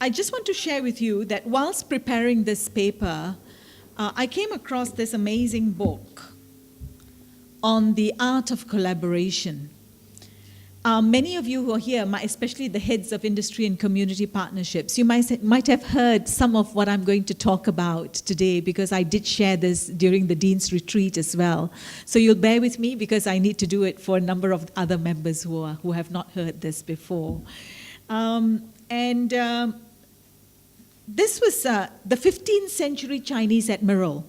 I just want to share with you that whilst preparing this paper, I came across this amazing book on the art of collaboration. Many of you who are here, especially the heads of industry and community partnerships, you might have heard some of what I'm going to talk about today, because I did share this during the Dean's Retreat as well. So you'll bear with me because I need to do it for a number of other members who have not heard this before. This was the 15th century Chinese admiral,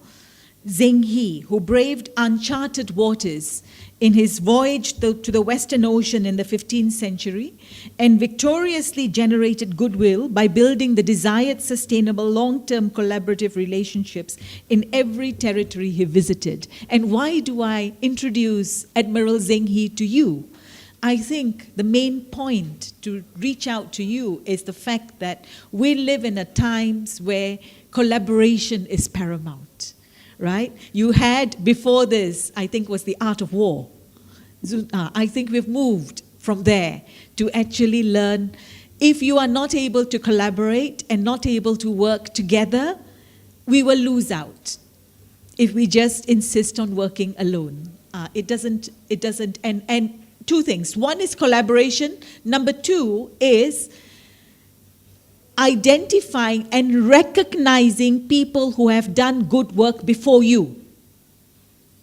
Zheng He, who braved uncharted waters in his voyage to the Western Ocean in the 15th century and victoriously generated goodwill by building the desired sustainable long-term collaborative relationships in every territory he visited. And why do I introduce Admiral Zheng He to you? I think the main point to reach out to you is the fact that we live in a times where collaboration is paramount, right? You had before this, I think, was the art of war. I think we've moved from there to actually learn if you are not able to collaborate and not able to work together, we will lose out if we just insist on working alone. It doesn't, and two things. One is collaboration. Number two is identifying and recognizing people who have done good work before you.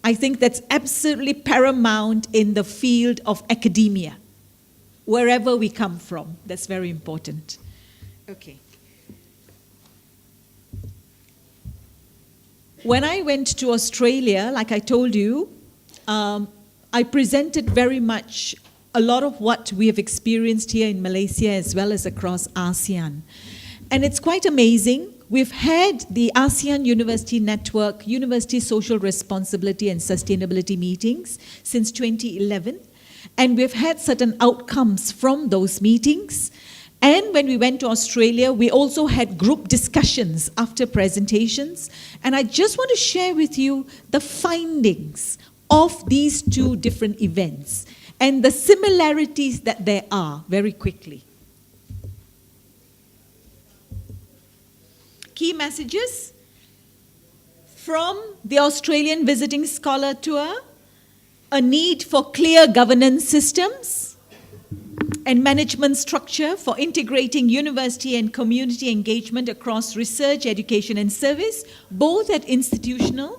I think that's absolutely paramount in the field of academia, wherever we come from. That's very important. Okay. When I went to Australia, like I told you, I presented very much a lot of what we have experienced here in Malaysia as well as across ASEAN. And it's quite amazing. We've had the ASEAN University Network, University Social Responsibility and Sustainability meetings since 2011. And we've had certain outcomes from those meetings. And when we went to Australia, we also had group discussions after presentations. And I just want to share with you the findings of these two different events and the similarities that there are very quickly. Key messages from the Australian Visiting Scholar Tour: a need for clear governance systems and management structure for integrating university and community engagement across research, education and service, both at institutional,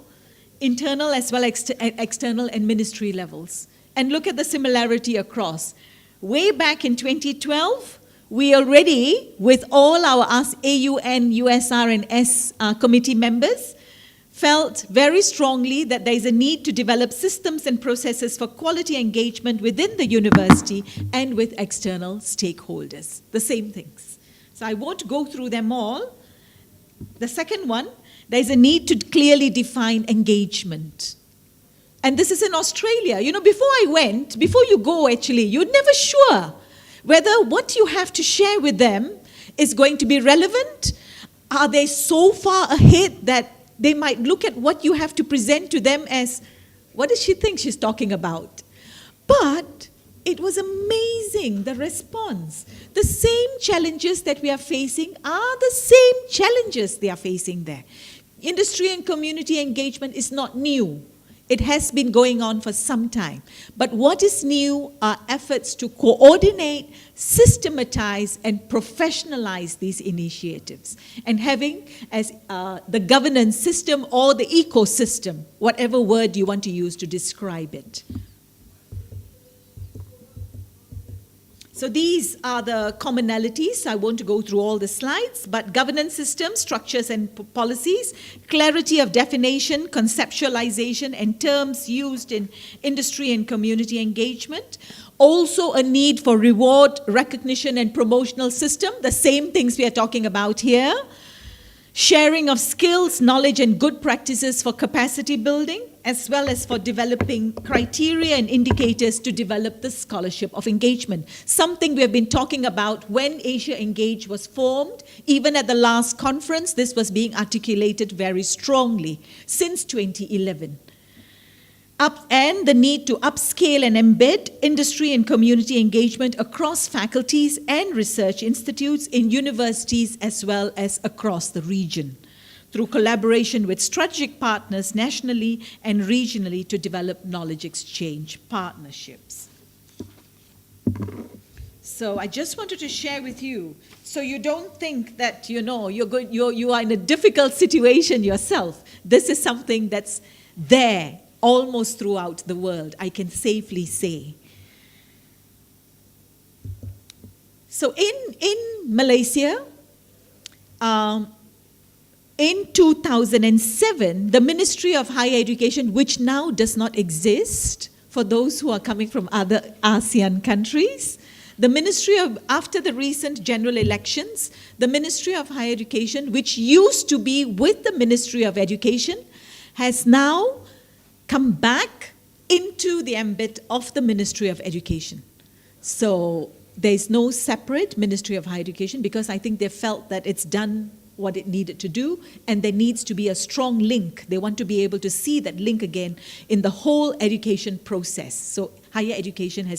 internal as well as external and ministry levels. And look at the similarity across. Way back in 2012, we already, with all our AUN, USR&S committee members, felt very strongly that there is a need to develop systems and processes for quality engagement within the university and with external stakeholders. The same things. So I won't go through them all. The second one, there is a need to clearly define engagement. And this is in Australia. You know, before you go actually, you're never sure whether what you have to share with them is going to be relevant. Are they so far ahead that they might look at what you have to present to them as, what does she think she's talking about? But it was amazing, the response. The same challenges that we are facing are the same challenges they are facing there. Industry and community engagement is not new. It has been going on for some time. But what is new are efforts to coordinate, systematize, and professionalize these initiatives. And having as the governance system or the ecosystem, whatever word you want to use to describe it. So these are the commonalities. I won't go through all the slides, but governance systems, structures and policies, clarity of definition, conceptualization, and terms used in industry and community engagement. Also a need for reward, recognition, and promotional system, the same things we are talking about here. Sharing of skills, knowledge, and good practices for capacity building, as well as for developing criteria and indicators to develop the scholarship of engagement. Something we have been talking about when Asia Engage was formed. Even at the last conference, this was being articulated very strongly since 2011. and the need to upscale and embed industry and community engagement across faculties and research institutes in universities as well as across the region, through collaboration with strategic partners nationally and regionally to develop knowledge exchange partnerships. So I just wanted to share with you, so you don't think that, you are in a difficult situation yourself. This is something that's there almost throughout the world, I can safely say. So in Malaysia, in 2007, the Ministry of Higher Education, which now does not exist for those who are coming from other ASEAN countries, after the recent general elections, the Ministry of Higher Education, which used to be with the Ministry of Education, has now come back into the ambit of the Ministry of Education. So there's no separate Ministry of Higher Education because I think they felt that it's done what it needed to do, and there needs to be a strong link. They want to be able to see that link again in the whole education process. So higher education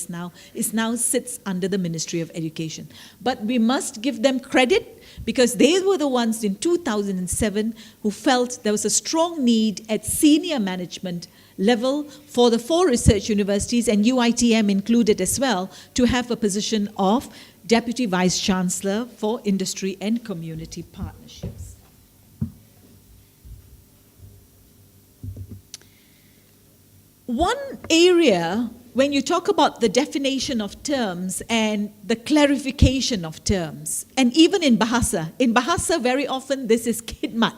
now sits under the Ministry of Education. But we must give them credit because they were the ones in 2007 who felt there was a strong need at senior management level for the 4 research universities, and UITM included as well, to have a position of Deputy Vice Chancellor for Industry and Community Partnerships. One area, when you talk about the definition of terms and the clarification of terms, and even in Bahasa very often this is khidmat.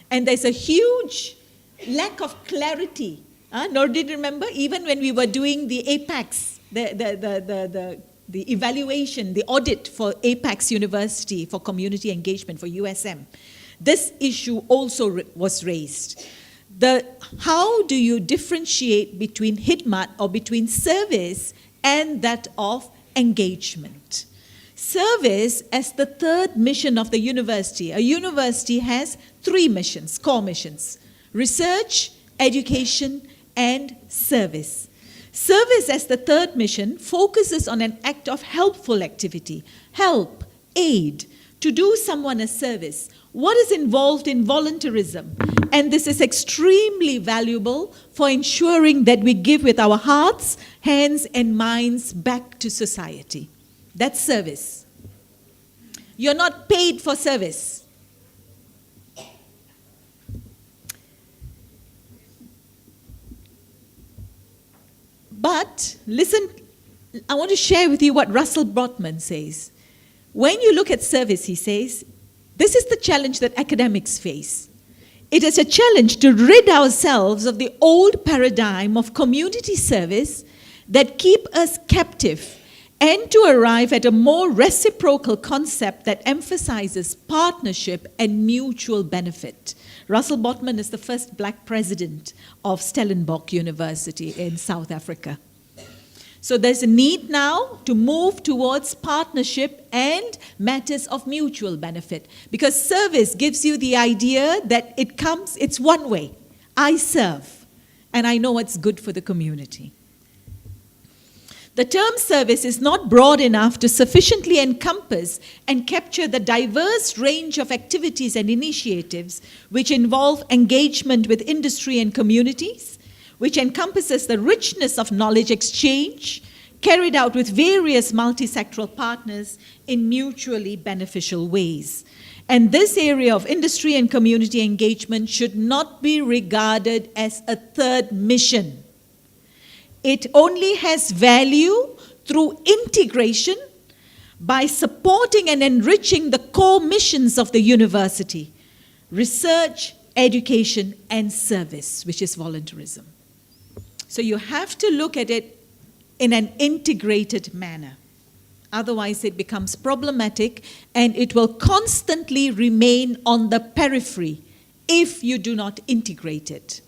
And there's a huge lack of clarity. Nor did you remember, even when we were doing the APEX, the evaluation, the audit for APEX University for community engagement, for USM, this issue also was raised. How do you differentiate between khidmat or between service and that of engagement? Service as the third mission of the university. A university has 3 missions, core missions: research, education, and service. Service as the third mission focuses on an act of helpful activity, help, aid, to do someone a service. What is involved in volunteerism? And this is extremely valuable for ensuring that we give with our hearts, hands, and minds back to society. That's service. You're not paid for service. But listen, I want to share with you what Russell Brotman says. When you look at service, he says, this is the challenge that academics face. It is a challenge to rid ourselves of the old paradigm of community service that keep us captive and to arrive at a more reciprocal concept that emphasizes partnership and mutual benefit. Russell Brotman is the first black president of Stellenbosch University in South Africa. So there's a need now to move towards partnership and matters of mutual benefit, because service gives you the idea that it's one way. I serve, and I know what's good for the community. The term service is not broad enough to sufficiently encompass and capture the diverse range of activities and initiatives which involve engagement with industry and communities, which encompasses the richness of knowledge exchange carried out with various multi-sectoral partners in mutually beneficial ways. And this area of industry and community engagement should not be regarded as a third mission. It only has value through integration by supporting and enriching the core missions of the university: research, education, and service, which is volunteerism. So you have to look at it in an integrated manner. Otherwise, it becomes problematic and it will constantly remain on the periphery if you do not integrate it.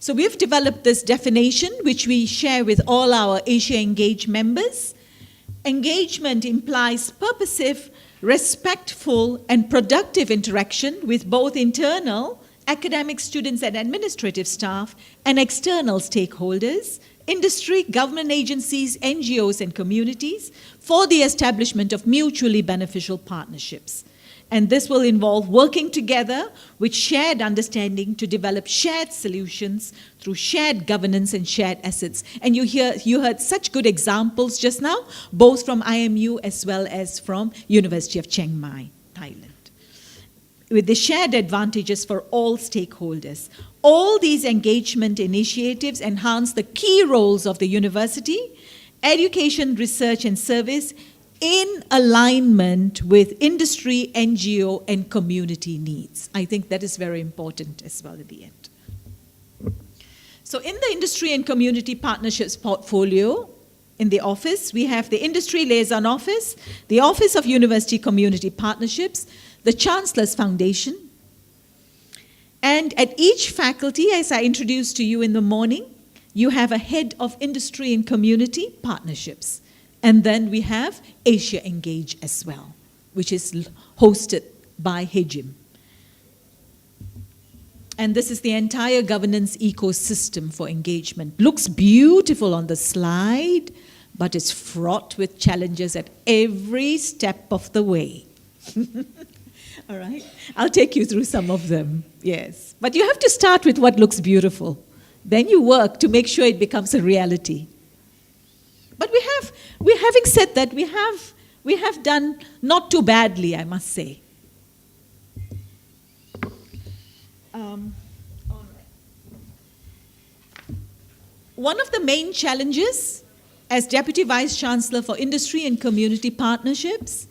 So we've developed this definition, which we share with all our Asia Engage members. Engagement implies purposive, respectful, and productive interaction with both internal academic students and administrative staff, and external stakeholders, industry, government agencies, NGOs, and communities for the establishment of mutually beneficial partnerships. And this will involve working together with shared understanding to develop shared solutions through shared governance and shared assets. And you heard such good examples just now, both from IMU as well as from University of Chiang Mai, Thailand, with the shared advantages for all stakeholders. All these engagement initiatives enhance the key roles of the university, education, research, and service in alignment with industry, NGO, and community needs. I think that is very important as well at the end. So in the industry and community partnerships portfolio, in the office, we have the Industry Liaison Office, the Office of University Community Partnerships, the Chancellor's Foundation, and at each faculty, as I introduced to you in the morning, you have a head of industry and community partnerships. And then we have Asia Engage as well, which is hosted by HEJIM. And this is the entire governance ecosystem for engagement. Looks beautiful on the slide, but it's fraught with challenges at every step of the way. All right? I'll take you through some of them, yes. But you have to start with what looks beautiful. Then you work to make sure it becomes a reality. But having said that, we have done not too badly, I must say. All right. One of the main challenges as Deputy Vice Chancellor for Industry and Community Partnerships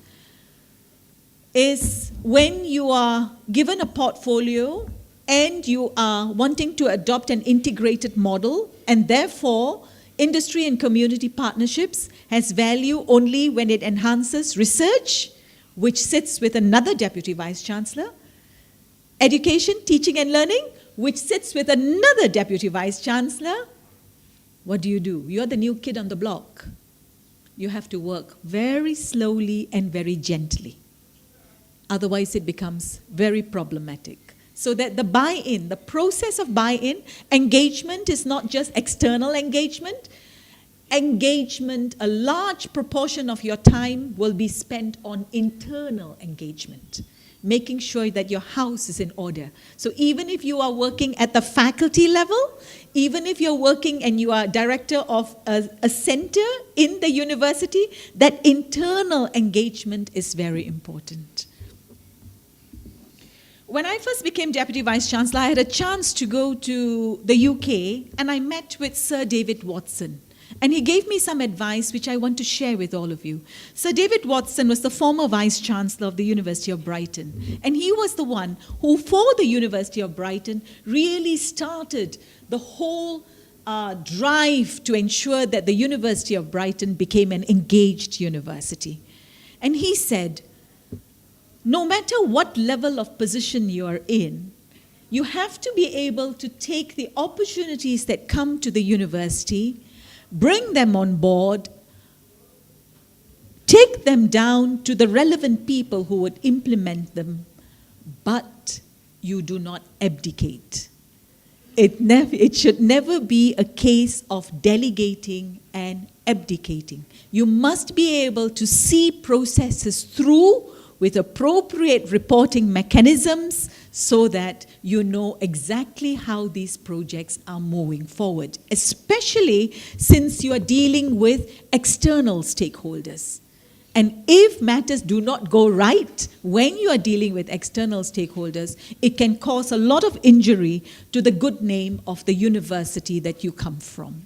is when you are given a portfolio and you are wanting to adopt an integrated model, and therefore industry and community partnerships has value only when it enhances research, which sits with another Deputy Vice Chancellor, education, teaching and learning, which sits with another Deputy Vice Chancellor. What do? You're the new kid on the block. You have to work very slowly and very gently. Otherwise, it becomes very problematic. So that the buy-in, the process of buy-in, engagement is not just external engagement. Engagement, a large proportion of your time will be spent on internal engagement, making sure that your house is in order. So even if you are working at the faculty level, even if you're working and you are director of a center in the university, that internal engagement is very important. When I first became Deputy Vice Chancellor, I had a chance to go to the UK, and I met with Sir David Watson. And he gave me some advice which I want to share with all of you. Sir David Watson was the former Vice Chancellor of the University of Brighton. And he was the one who, for the University of Brighton, really started the whole drive to ensure that the University of Brighton became an engaged university. And he said, no matter what level of position you are in, you have to be able to take the opportunities that come to the university, bring them on board, take them down to the relevant people who would implement them, but you do not abdicate. It should never be a case of delegating and abdicating. You must be able to see processes through with appropriate reporting mechanisms so that you know exactly how these projects are moving forward, especially since you are dealing with external stakeholders. And if matters do not go right when you are dealing with external stakeholders, it can cause a lot of injury to the good name of the university that you come from.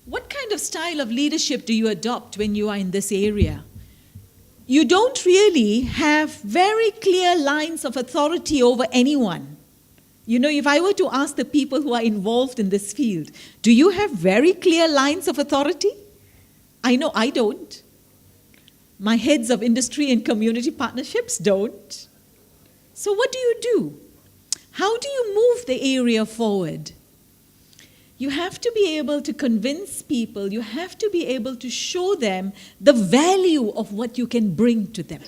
What kind of style of leadership do you adopt when you are in this area? You don't really have very clear lines of authority over anyone. You know, if I were to ask the people who are involved in this field, do you have very clear lines of authority? I know I don't. My heads of industry and community partnerships don't. So what do you do? How do you move the area forward? You have to be able to convince people, you have to be able to show them the value of what you can bring to them.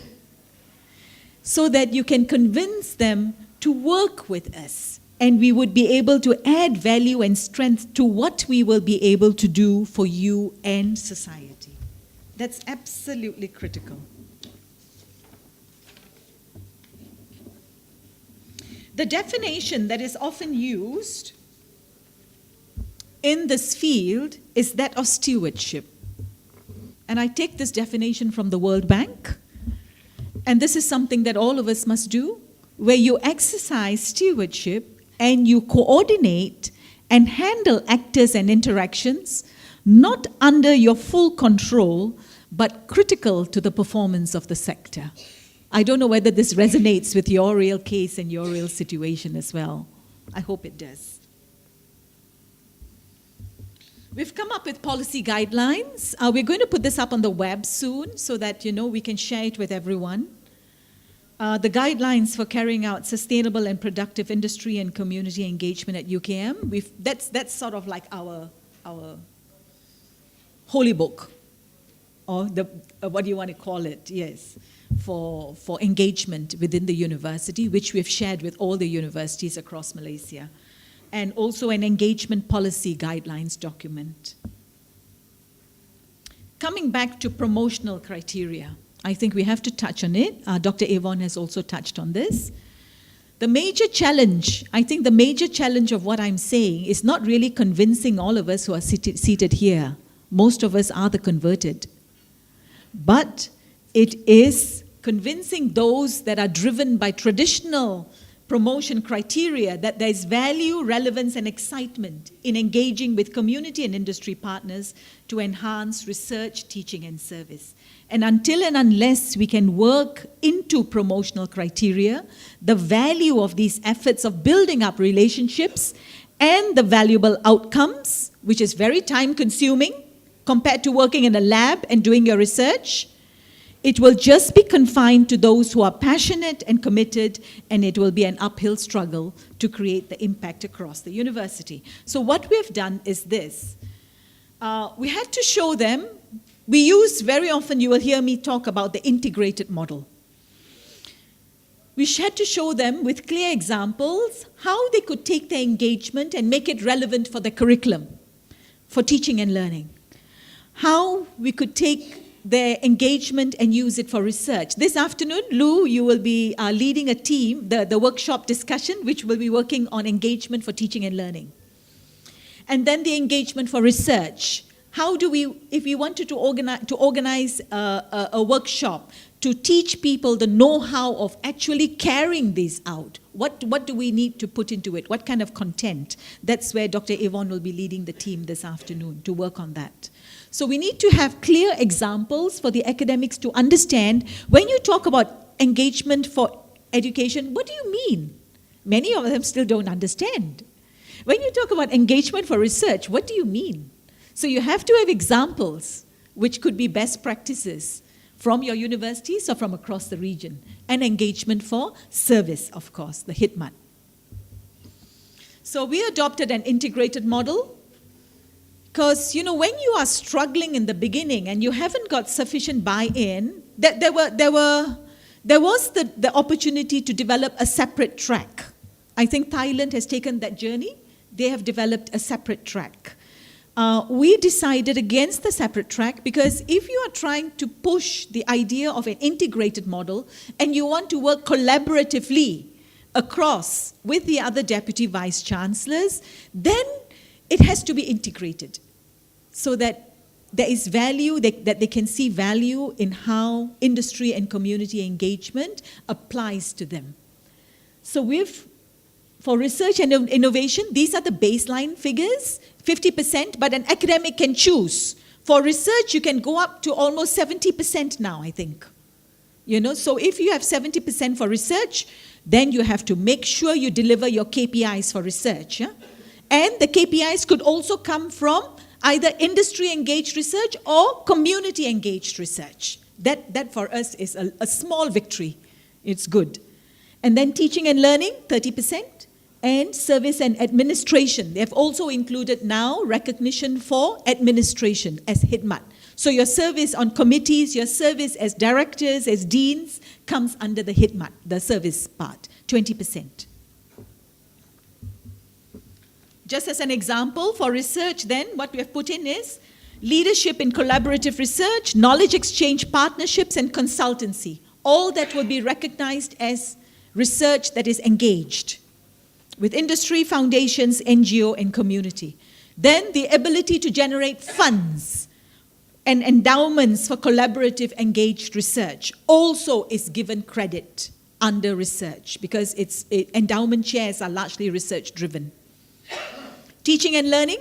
so that you can convince them to work with us. And we would be able to add value and strength to what we will be able to do for you and society. That's absolutely critical. The definition that is often used in this field is that of stewardship. And I take this definition from the World Bank. And this is something that all of us must do, where you exercise stewardship and you coordinate and handle actors and interactions, not under your full control, but critical to the performance of the sector. I don't know whether this resonates with your real case and your real situation as well. I hope it does. We've come up with policy guidelines. We're going to put this up on the web soon so that, we can share it with everyone. The guidelines for carrying out sustainable and productive industry and community engagement at UKM, that's sort of like our holy book, or what do you want to call it, yes, for engagement within the university, which we've shared with all the universities across Malaysia, and also an engagement policy guidelines document. Coming back to promotional criteria, I think we have to touch on it. Dr. AUN has also touched on this. The major challenge of what I'm saying is not really convincing all of us who are seated here. Most of us are the converted. But it is convincing those that are driven by traditional promotion criteria that there is value, relevance, and excitement in engaging with community and industry partners to enhance research, teaching, and service. And until and unless we can work into promotional criteria, the value of these efforts of building up relationships and the valuable outcomes, which is very time-consuming compared to working in a lab and doing your research, it will just be confined to those who are passionate and committed, and it will be an uphill struggle to create the impact across the university. So what we have done is this. We had to show them, very often you will hear me talk about the integrated model. We had to show them with clear examples how they could take their engagement and make it relevant for the curriculum, for teaching and learning. How we could take their engagement and use it for research. This afternoon, Lou, you will be leading a team, the workshop discussion, which will be working on engagement for teaching and learning. And then the engagement for research. How do we, if we wanted to organize a workshop to teach people the know-how of actually carrying these out, what do we need to put into it? What kind of content? That's where Dr. AUN will be leading the team this afternoon to work on that. So we need to have clear examples for the academics to understand. When you talk about engagement for education, what do you mean? Many of them still don't understand. When you talk about engagement for research, what do you mean? So you have to have examples, which could be best practices from your universities or from across the region. And engagement for service, of course, the HITMAT. So we adopted an integrated model. Because, when you are struggling in the beginning and you haven't got sufficient buy-in, there was the opportunity to develop a separate track. I think Thailand has taken that journey. They have developed a separate track. We decided against the separate track because if you are trying to push the idea of an integrated model and you want to work collaboratively across with the other deputy vice chancellors, then it has to be integrated so that there is value, that they can see value in how industry and community engagement applies to them. So for research and innovation, these are the baseline figures, 50%, but an academic can choose. For research, you can go up to almost 70% now, I think. So if you have 70% for research, then you have to make sure you deliver your KPIs for research. Yeah? And the KPIs could also come from either industry-engaged research or community-engaged research. That for us is a small victory. It's good. And then teaching and learning, 30%. And service and administration. They have also included now recognition for administration as HITMAT. So your service on committees, your service as directors, as deans, comes under the HITMAT, the service part, 20%. Just as an example, for research then, what we have put in is leadership in collaborative research, knowledge exchange partnerships, and consultancy. All that will be recognized as research that is engaged with industry, foundations, NGO, and community. Then the ability to generate funds and endowments for collaborative engaged research also is given credit under research because endowment shares are largely research driven. Teaching and learning,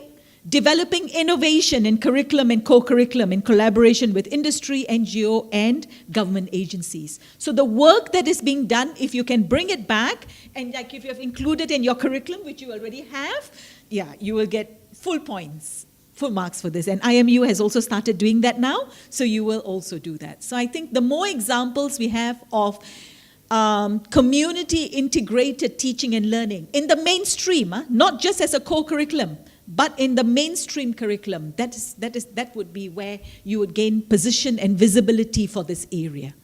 developing innovation in curriculum and co-curriculum in collaboration with industry, NGO, and government agencies. So the work that is being done, if you can bring it back, and like if you have included in your curriculum, which you already have, yeah, you will get full points, full marks for this. And IMU has also started doing that now, so you will also do that. So I think the more examples we have of community integrated teaching and learning in the mainstream, not just as a co-curriculum, but in the mainstream curriculum, that would be where you would gain position and visibility for this area.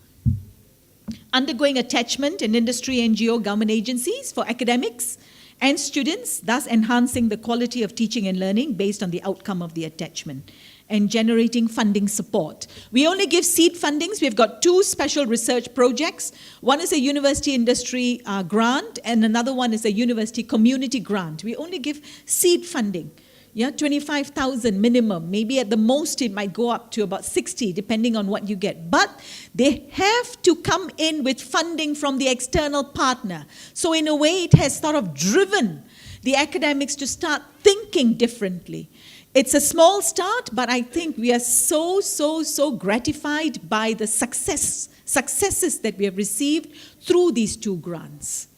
Undergoing attachment in industry, NGO, government agencies for academics and students, thus enhancing the quality of teaching and learning based on the outcome of the attachment, and generating funding support. We only give seed fundings. We've got 2 special research projects. One is a university industry grant, and another one is a university community grant. We only give seed funding, 25,000 minimum. Maybe at the most it might go up to about 60, depending on what you get. But they have to come in with funding from the external partner. So in a way, it has sort of driven the academics to start thinking differently. It's a small start, but I think we are so gratified by the successes that we have received through these 2 grants.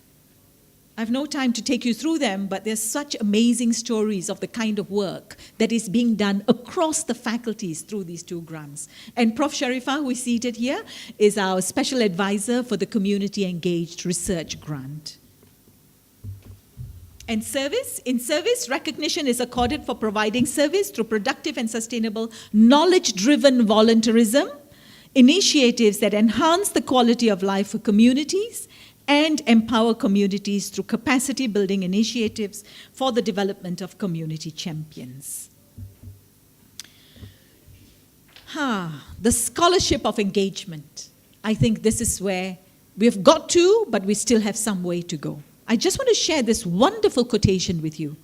I have no time to take you through them, but there's such amazing stories of the kind of work that is being done across the faculties through these 2 grants. And Prof. Sharifah, who is seated here, is our special advisor for the Community Engaged Research Grant. And service. In service, recognition is accorded for providing service through productive and sustainable knowledge-driven volunteerism, initiatives that enhance the quality of life for communities and empower communities through capacity building initiatives for the development of community champions. The scholarship of engagement. I think this is where we've got to, but we still have some way to go. I just want to share this wonderful quotation with you.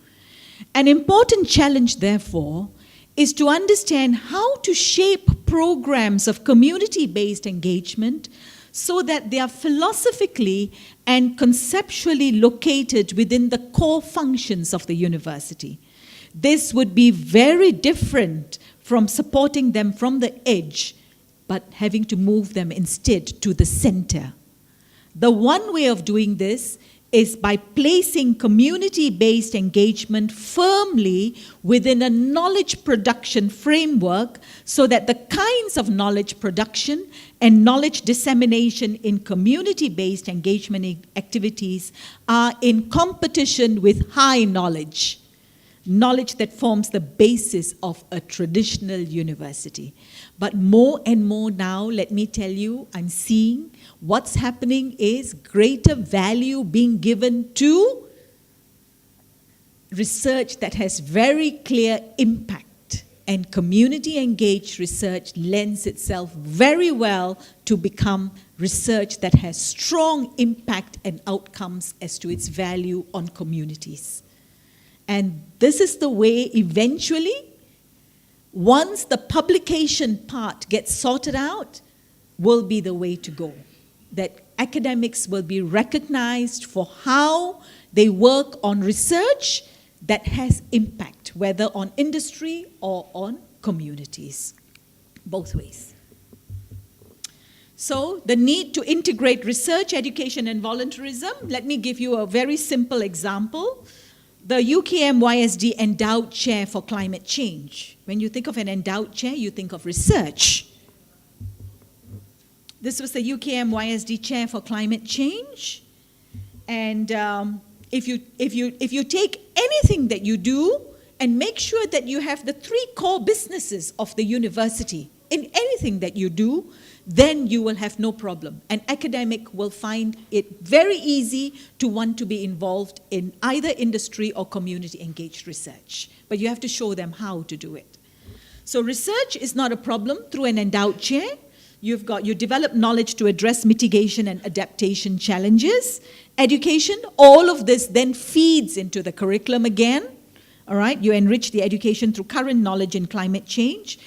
An important challenge, therefore, is to understand how to shape programs of community-based engagement so that they are philosophically and conceptually located within the core functions of the university. This would be very different from supporting them from the edge, but having to move them instead to the center. The one way of doing this is by placing community-based engagement firmly within a knowledge production framework so that the kinds of knowledge production and knowledge dissemination in community-based engagement activities are in competition with high knowledge, knowledge that forms the basis of a traditional university. But more and more now, let me tell you, I'm seeing what's happening is greater value being given to research that has very clear impact, and community-engaged research lends itself very well to become research that has strong impact and outcomes as to its value on communities. And this is the way eventually, once the publication part gets sorted out, will be the way to go. That academics will be recognized for how they work on research that has impact, whether on industry or on communities, both ways. So the need to integrate research, education, and volunteerism. Let me give you a very simple example. The UKM-YSD Endowed Chair for Climate Change. When you think of an endowed chair, you think of research. This was the UKM-YSD Chair for Climate Change. And if you take anything that you do and make sure that you have the 3 core businesses of the university in anything that you do, then you will have no problem. An academic will find it very easy to want to be involved in either industry or community-engaged research. But you have to show them how to do it. So research is not a problem through an endowed chair. You develop knowledge to address mitigation and adaptation challenges. Education, all of this then feeds into the curriculum again. All right, you enrich the education through current knowledge in climate change.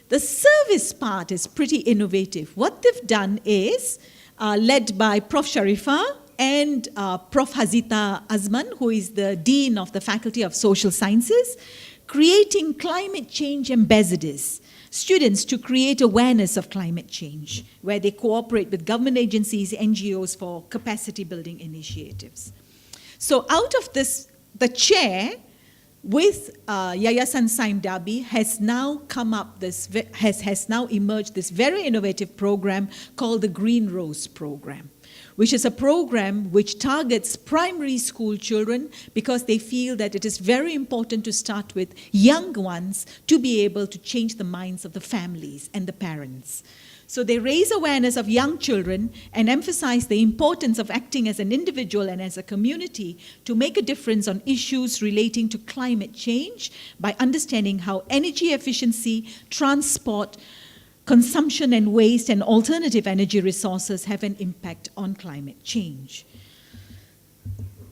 The service part is pretty innovative. What they've done is, led by Prof. Sharifah and Prof. Hazita Azman, who is the Dean of the Faculty of Social Sciences, creating climate change ambassadors, students to create awareness of climate change, where they cooperate with government agencies, NGOs for capacity building initiatives. So out of this, the chair with Yayasan Saim Dabi has now come up has now emerged this very innovative program called the Green Rose Program, which is a program which targets primary school children because they feel that it is very important to start with young ones to be able to change the minds of the families and the parents. So they raise awareness of young children and emphasize the importance of acting as an individual and as a community to make a difference on issues relating to climate change by understanding how energy efficiency, transport, consumption and waste and alternative energy resources have an impact on climate change.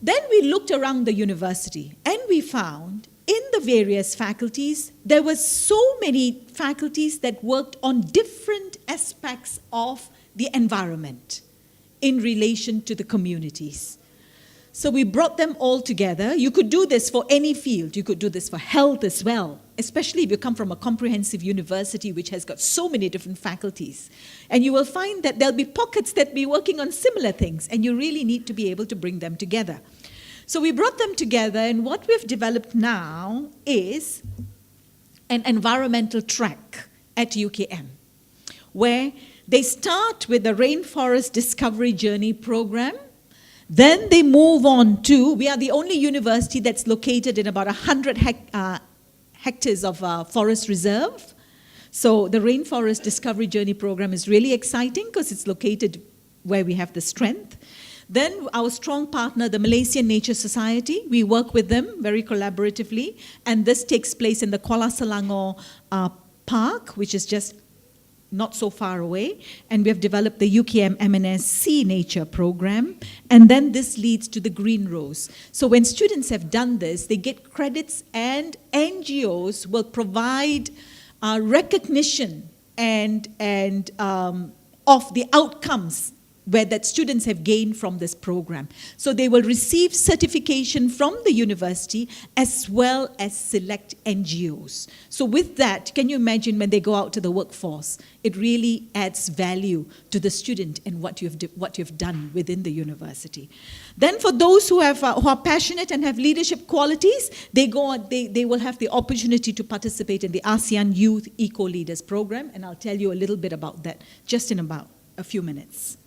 Then we looked around the university and we found in the various faculties, there were so many faculties that worked on different aspects of the environment in relation to the communities. So we brought them all together. You could do this for any field. You could do this for health as well, especially if you come from a comprehensive university which has got so many different faculties. And you will find that there'll be pockets that be working on similar things, and you really need to be able to bring them together. So we brought them together, and what we've developed now is an environmental track at UKM, where they start with the Rainforest Discovery Journey program. Then they move on to, we are the only university that's located in about 100 hectares of forest reserve. So the Rainforest Discovery Journey program is really exciting because it's located where we have the strength. Then our strong partner, the Malaysian Nature Society, we work with them very collaboratively, and this takes place in the Kuala Selangor Park, which is just not so far away, and we have developed the UKM M&S Sea Nature program, and then this leads to the Green Rose. So when students have done this, they get credits, and NGOs will provide recognition and of the outcomes where that students have gained from this program. So they will receive certification from the university as well as select NGOs. So with that, can you imagine when they go out to the workforce, it really adds value to the student and what you've done within the university. Then for those who are passionate and have leadership qualities, they will have the opportunity to participate in the ASEAN Youth Eco Leaders program, and I'll tell you a little bit about that just in about a few minutes.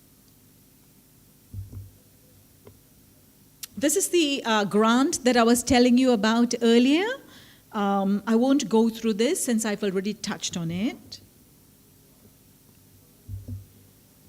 This is the grant that I was telling you about earlier. I won't go through this since I've already touched on it.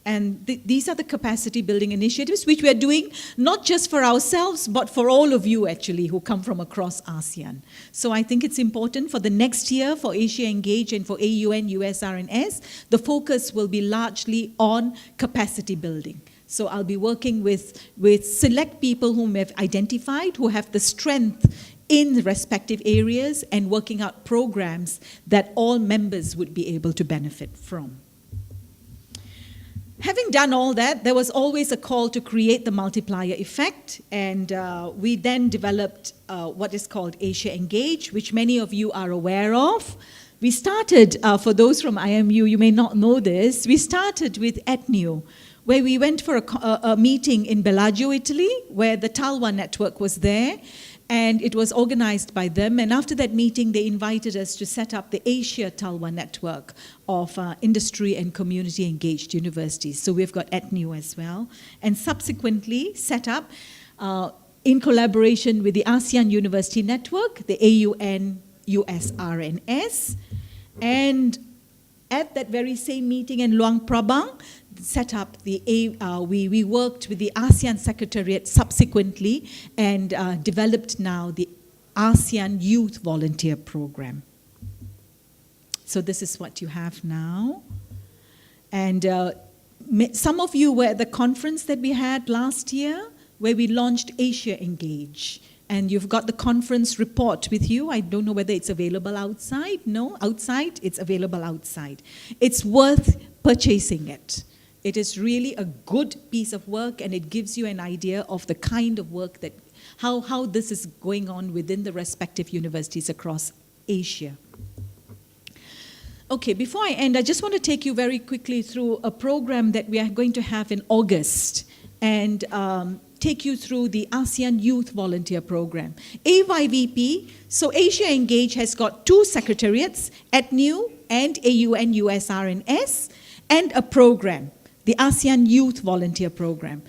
And these are the capacity building initiatives which we are doing not just for ourselves, but for all of you actually who come from across ASEAN. So I think it's important for the next year for Asia Engage and for AUN, USR&S, the focus will be largely on capacity building. So I'll be working with select people whom I've identified who have the strength in the respective areas and working out programs that all members would be able to benefit from. Having done all that, there was always a call to create the multiplier effect, and we then developed what is called Asia Engage, which many of you are aware of. We started, for those from IMU, you may not know this, we started with ETNU, where we went for a meeting in Bellagio, Italy, where the Talwa network was there, and it was organized by them. And after that meeting, they invited us to set up the Asia Talwa network of industry and community engaged universities. So we've got ETNU as well. And subsequently set up, in collaboration with the ASEAN University Network, the AUN USR&S, and At that very same meeting in Luang Prabang, set up we worked with the ASEAN Secretariat subsequently and developed now the ASEAN Youth Volunteer Program. So this is what you have now. And some of you were at the conference that we had last year where we launched Asia Engage. And you've got the conference report with you. I don't know whether it's available outside. No, outside, it's available outside. It's worth purchasing it. It is really a good piece of work, and it gives you an idea of the kind of work that, how this is going on within the respective universities across Asia. Okay, before I end, I just want to take you very quickly through a program that we are going to have in August, and take you through the ASEAN Youth Volunteer Program. AYVP, so Asia Engage has got 2 secretariats, ATNU and AUN USR&S, and a program, the ASEAN Youth Volunteer Program.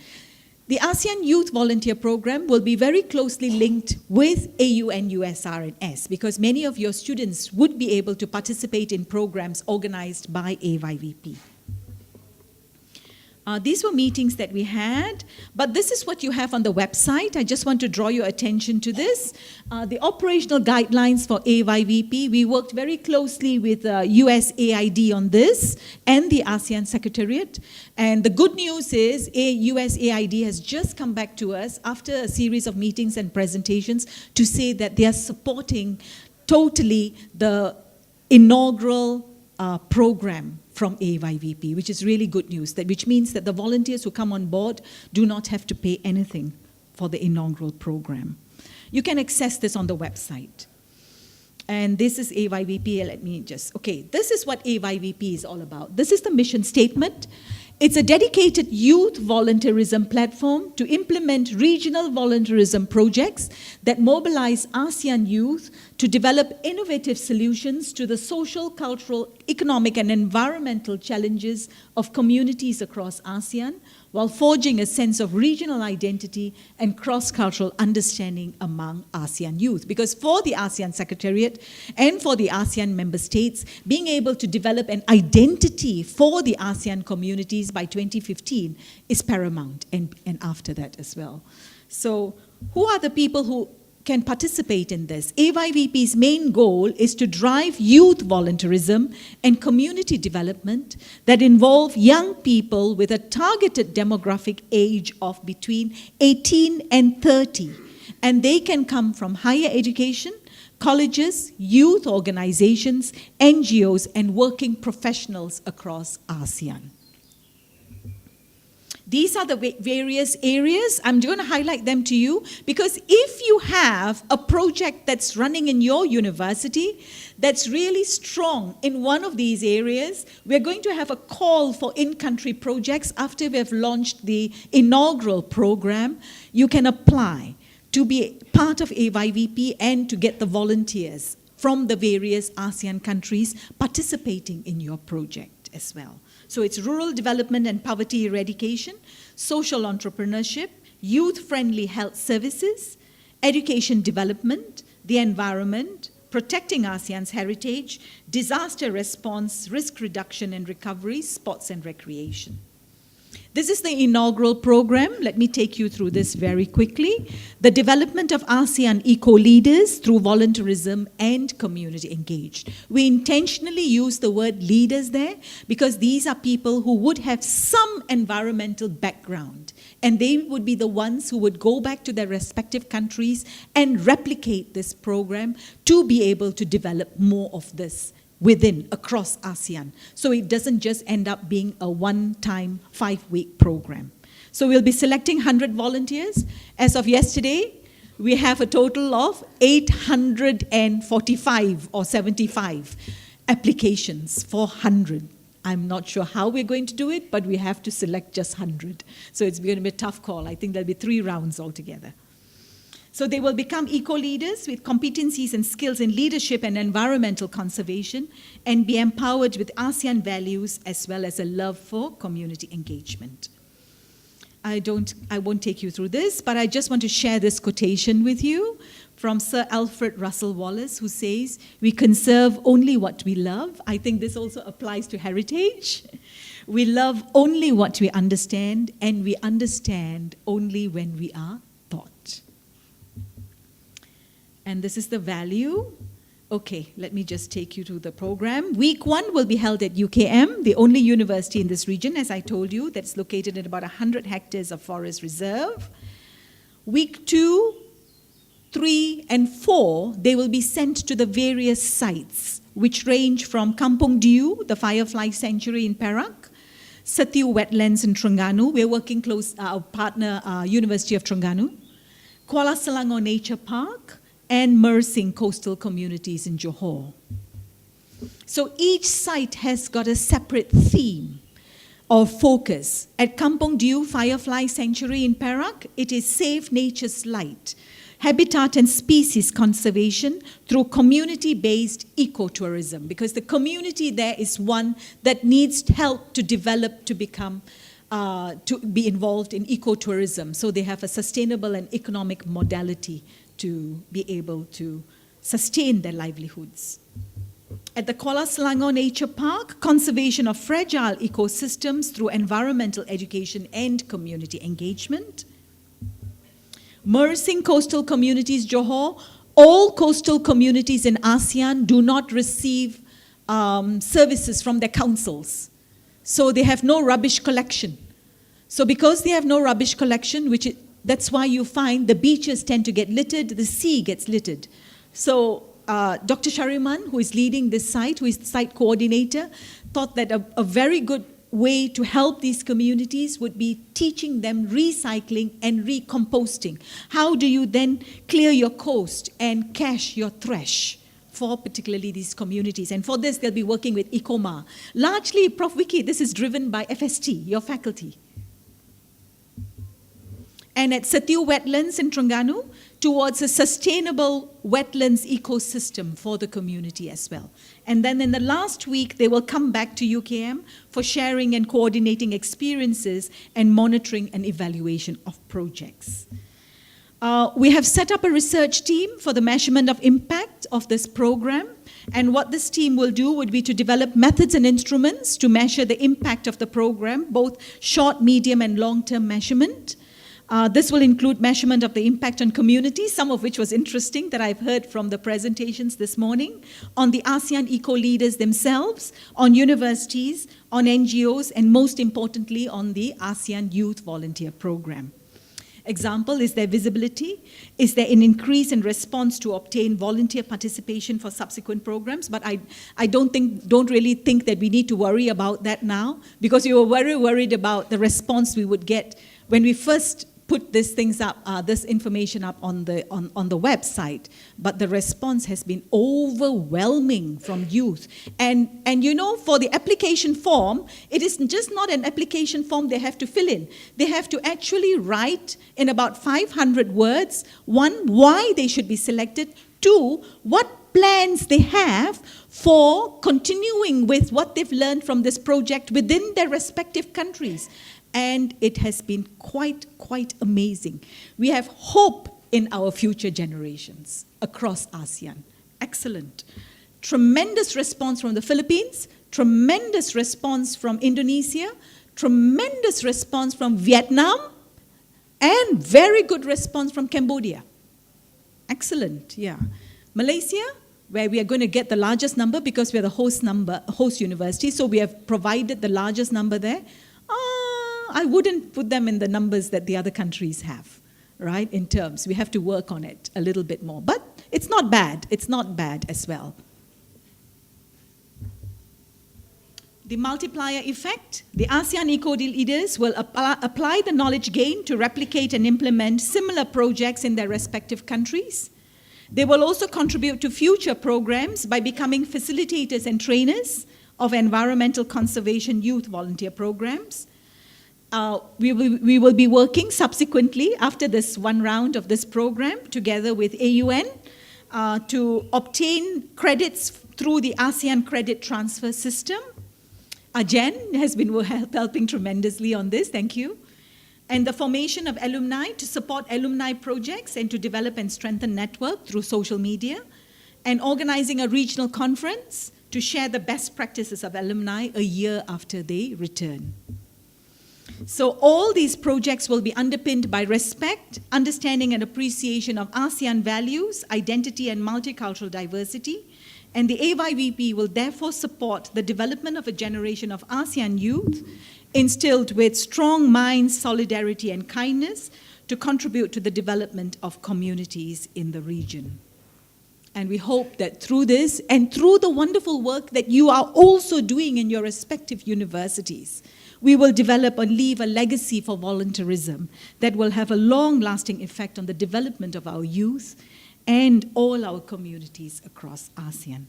The ASEAN Youth Volunteer Program will be very closely linked with AUN USR&S because many of your students would be able to participate in programs organized by AYVP. These were meetings that we had, but this is what you have on the website. I just want to draw your attention to this. The operational guidelines for AYVP, we worked very closely with USAID on this and the ASEAN Secretariat. And the good news is USAID has just come back to us after a series of meetings and presentations to say that they are supporting totally the inaugural program from AYVP, which is really good news, which means that the volunteers who come on board do not have to pay anything for the inaugural program. You can access this on the website. And this is AYVP. This is what AYVP is all about. This is the mission statement. It's a dedicated youth volunteerism platform to implement regional volunteerism projects that mobilize ASEAN youth to develop innovative solutions to the social, cultural, economic, and environmental challenges of communities across ASEAN, while forging a sense of regional identity and cross-cultural understanding among ASEAN youth. Because for the ASEAN Secretariat and for the ASEAN member states, being able to develop an identity for the ASEAN communities by 2015 is paramount, and after that as well. So who are the people who can participate in this? AYVP's main goal is to drive youth volunteerism and community development that involve young people with a targeted demographic age of between 18 and 30. And they can come from higher education, colleges, youth organizations, NGOs, and working professionals across ASEAN. These are the various areas. I'm going to highlight them to you because if you have a project that's running in your university that's really strong in one of these areas, we're going to have a call for in-country projects after we have launched the inaugural program. You can apply to be part of AYVP and to get the volunteers from the various ASEAN countries participating in your project as well. So it's rural development and poverty eradication, social entrepreneurship, youth-friendly health services, education development, the environment, protecting ASEAN's heritage, disaster response, risk reduction and recovery, sports and recreation. This is the inaugural program. Let me take you through this very quickly. The development of ASEAN eco-leaders through volunteerism and community engaged. We intentionally use the word leaders there because these are people who would have some environmental background, and they would be the ones who would go back to their respective countries and replicate this program to be able to develop more of this across ASEAN. So it doesn't just end up being a one-time 5-week program. So we'll be selecting 100 volunteers. As of yesterday, we have a total of 845 or 75 applications for 100. I'm not sure how we're going to do it, but we have to select just 100. So it's going to be a tough call. I think there'll be 3 rounds altogether. So they will become eco-leaders with competencies and skills in leadership and environmental conservation and be empowered with ASEAN values as well as a love for community engagement. I won't take you through this, but I just want to share this quotation with you from Sir Alfred Russel Wallace, who says, "We conserve only what we love." I think this also applies to heritage. We love only what we understand, and we understand only when we are taught. And this is the value. Okay, let me just take you to the program. Week 1 will be held at UKM, the only university in this region, as I told you, that's located in about 100 hectares of forest reserve. Week 2, 3, and 4, they will be sent to the various sites, which range from Kampung Diu, the Firefly Sanctuary in Perak, Sathiu Wetlands in Terengganu. We're working close, our partner, University of Terengganu, Kuala Selangor Nature Park, and Mersing Coastal Communities in Johor. So each site has got a separate theme or focus. At Kampung Diu Firefly Sanctuary in Perak, it is Save Nature's Light, habitat and species conservation through community-based ecotourism, because the community there is one that needs help to develop to become, to be involved in ecotourism. So they have a sustainable and economic modality to be able to sustain their livelihoods. At the Kuala Selangor Nature Park, conservation of fragile ecosystems through environmental education and community engagement. Mersing Coastal Communities, Johor. All coastal communities in ASEAN do not receive services from their councils. So they have no rubbish collection. So because they have no rubbish collection, that's why you find the beaches tend to get littered, the sea gets littered. So Dr. Shariman, who is leading this site, who is the site coordinator, thought that a very good way to help these communities would be teaching them recycling and recomposting. How do you then clear your coast and cache your trash for particularly these communities? And for this, they'll be working with ICOMA. Largely, Prof. Vicky, this is driven by FST, your faculty. And at Sathiu Wetlands in Terengganu, towards a sustainable wetlands ecosystem for the community as well. And then in the last week, they will come back to UKM for sharing and coordinating experiences and monitoring and evaluation of projects. We have set up a research team for the measurement of impact of this program. And what this team will do would be to develop methods and instruments to measure the impact of the program, both short, medium, and long-term measurement. This will include measurement of the impact on communities, some of which was interesting that I've heard from the presentations this morning, on the ASEAN eco-leaders themselves, on universities, on NGOs, and most importantly, on the ASEAN Youth Volunteer Program. Example, is there visibility? Is there an increase in response to obtain volunteer participation for subsequent programs? But I don't really think that we need to worry about that now, because we were very worried about the response we would get when we first put these things up, this information up on the website, but the response has been overwhelming from youth. And you know, for the application form, it is just not an application form they have to fill in. They have to actually write in about 500 words, 1, why they should be selected, 2, what plans they have for continuing with what they've learned from this project within their respective countries. And it has been quite amazing. We have hope in our future generations across ASEAN. Excellent. Tremendous response from the Philippines, tremendous response from Indonesia, tremendous response from Vietnam, and very good response from Cambodia. Excellent, yeah. Malaysia, where we are going to get the largest number because we are the host university, so we have provided the largest number there. I wouldn't put them in the numbers that the other countries have, right, in terms. We have to work on it a little bit more. But it's not bad. It's not bad as well. The multiplier effect. The ASEAN eco-leaders will apply the knowledge gained to replicate and implement similar projects in their respective countries. They will also contribute to future programs by becoming facilitators and trainers of environmental conservation youth volunteer programs. We will be working subsequently after this one round of this program together with AUN to obtain credits through the ASEAN credit transfer system. Jen has been helping tremendously on this, thank you. and the formation of alumni to support alumni projects and to develop and strengthen network through social media, and organizing a regional conference to share the best practices of alumni a year after they return. So all these projects will be underpinned by respect, understanding and appreciation of ASEAN values, identity and multicultural diversity, and the AYVP will therefore support the development of a generation of ASEAN youth instilled with strong minds, solidarity and kindness to contribute to the development of communities in the region. And we hope that through this and through the wonderful work that you are also doing in your respective universities, we will develop and leave a legacy for volunteerism that will have a long-lasting effect on the development of our youth and all our communities across ASEAN.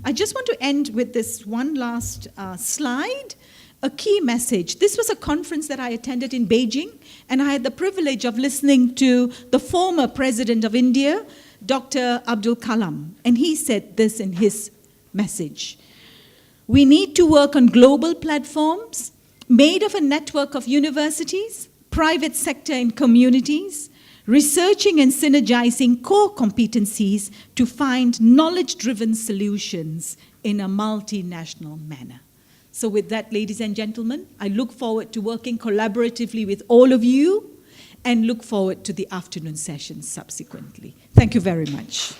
I just want to end with this one last slide, a key message. This was a conference that I attended in Beijing, and I had the privilege of listening to the former President of India, Dr. Abdul Kalam, and he said this in his message. We need to work on global platforms made of a network of universities, private sector and communities, researching and synergizing core competencies to find knowledge-driven solutions in a multinational manner. So with that, ladies and gentlemen, I look forward to working collaboratively with all of you and look forward to the afternoon sessions subsequently. Thank you very much.